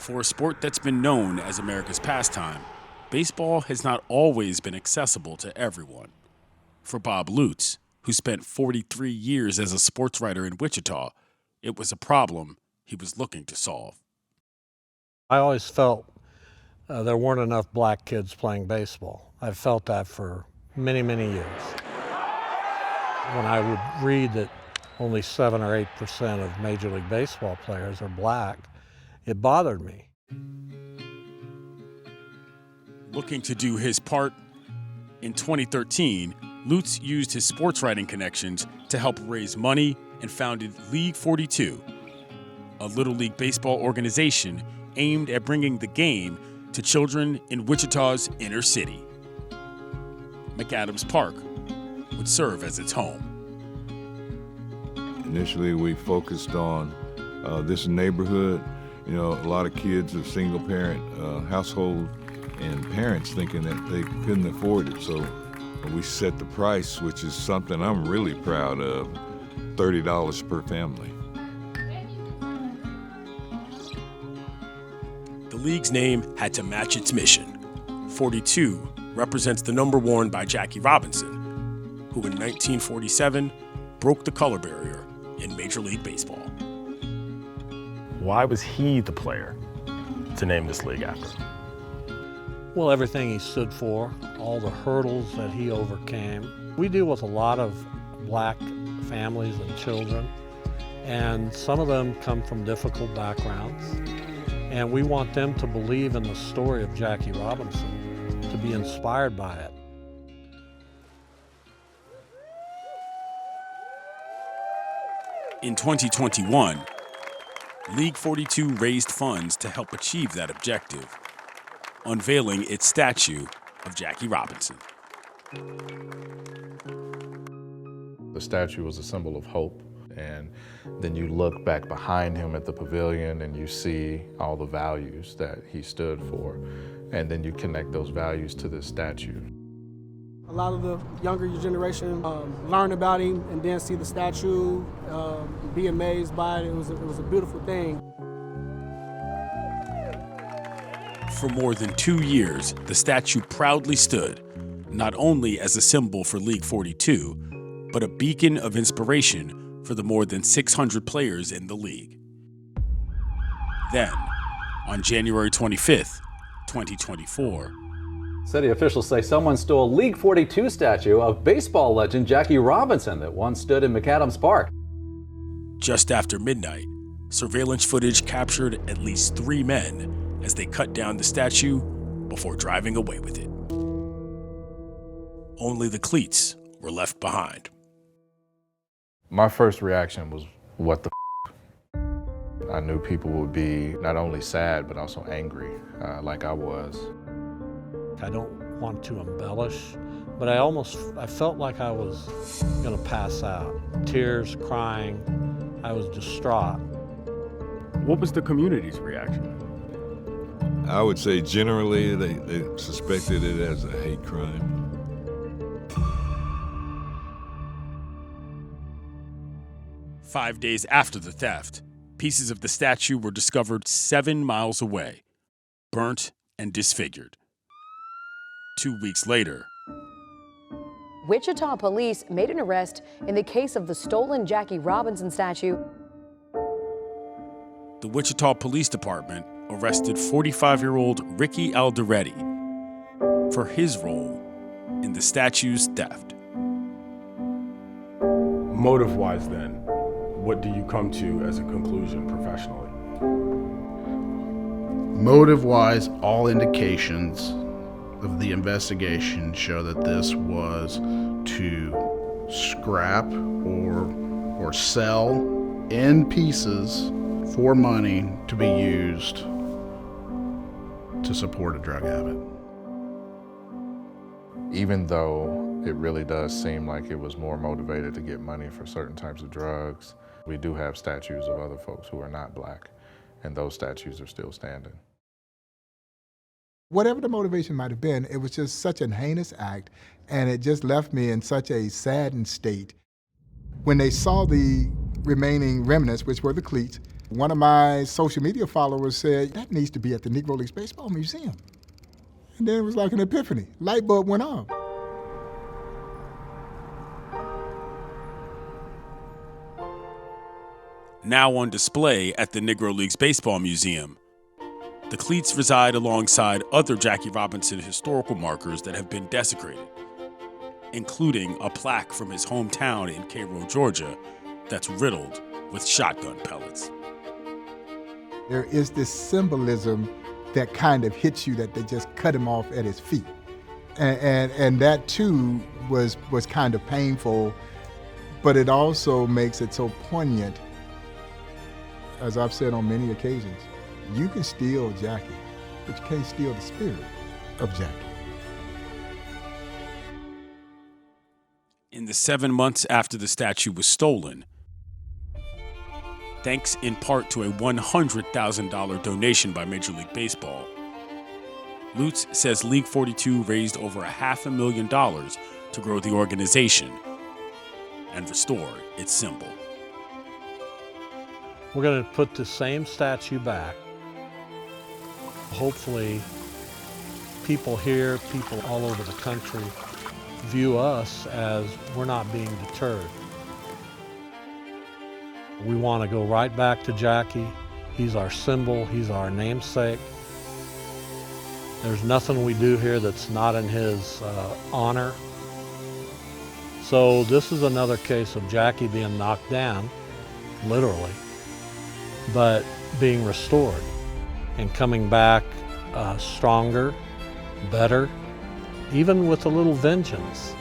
For a sport that's been known as America's pastime, baseball has not always been accessible to everyone. For Bob Lutz, who spent 43 years as a sports writer in Wichita, it was a problem he was looking to solve. I always felt there weren't enough black kids playing baseball. I've felt that for many, many years. When I would read that only 7 or 8% of Major League Baseball players are black, it bothered me. Looking to do his part, in 2013, Lutz used his sports writing connections to help raise money and founded League 42, a Little League baseball organization aimed at bringing the game to children in Wichita's inner city. McAdams Park would serve as its home. Initially, we focused on this neighborhood. You know, a lot of kids of single-parent household and parents thinking that they couldn't afford it. So we set the price, which is something I'm really proud of, $30 per family. The league's name had to match its mission. 42 represents the number worn by Jackie Robinson, who in 1947 broke the color barrier in Major League Baseball. Why was he the player to name this league after? Well, everything he stood for, all the hurdles that he overcame. We deal with a lot of black families and children, and some of them come from difficult backgrounds. And we want them to believe in the story of Jackie Robinson, to be inspired by it. In 2021, League 42 raised funds to help achieve that objective, unveiling its statue of Jackie Robinson. The statue was a symbol of hope, and then you look back behind him at the pavilion and you see all the values that he stood for, and then you connect those values to this statue. A lot of the younger generation learn about him and then see the statue, be amazed by it. It was a beautiful thing. For more than 2 years, the statue proudly stood, not only as a symbol for League 42, but a beacon of inspiration for the more than 600 players in the league. Then, on January 25th, 2024, city officials say someone stole a League 42 statue of baseball legend Jackie Robinson that once stood in McAdams Park. Just after midnight, surveillance footage captured at least 3 men as they cut down the statue before driving away with it. Only the cleats were left behind. My first reaction was, what the f***? I knew people would be not only sad, but also angry, like I was. I don't want to embellish, but I felt like I was gonna pass out. Tears, crying, I was distraught. What was the community's reaction? I would say generally they suspected it as a hate crime. Five days after the theft, pieces of the statue were discovered 7 miles away, burnt and disfigured. 2 weeks later, Wichita police made an arrest in the case of the stolen Jackie Robinson statue. The Wichita Police Department arrested 45-year-old Ricky Alderetti for his role in the statue's theft. Motive-wise then, what do you come to as a conclusion professionally? Motive-wise, all indications of the investigation show that this was to scrap or sell in pieces for money to be used to support a drug habit. Even though it really does seem like it was more motivated to get money for certain types of drugs, we do have statues of other folks who are not black, and those statues are still standing. Whatever the motivation might have been, it was just such an heinous act, and it just left me in such a saddened state. When they saw the remaining remnants, which were the cleats, One of my social media followers said, that needs to be at the Negro Leagues Baseball Museum. And then it was like an epiphany. Light bulb went on. Now on display at the Negro Leagues Baseball Museum, the cleats reside alongside other Jackie Robinson historical markers that have been desecrated, including a plaque from his hometown in Cairo, Georgia, that's riddled with shotgun pellets. There is this symbolism that kind of hits you, that they just cut him off at his feet. And that too was kind of painful, but it also makes it so poignant. As I've said on many occasions, you can steal Jackie, but you can't steal the spirit of Jackie. In the 7 months after the statue was stolen, thanks in part to a $100,000 donation by Major League Baseball, Lutz says League 42 raised over $500,000 to grow the organization and restore its symbol. We're going to put the same statue back. Hopefully, people here, people all over the country, view us as we're not being deterred. We want to go right back to Jackie. He's our symbol, he's our namesake. There's nothing we do here that's not in his honor. So this is another case of Jackie being knocked down, literally, but being restored and coming back stronger, better, even with a little vengeance.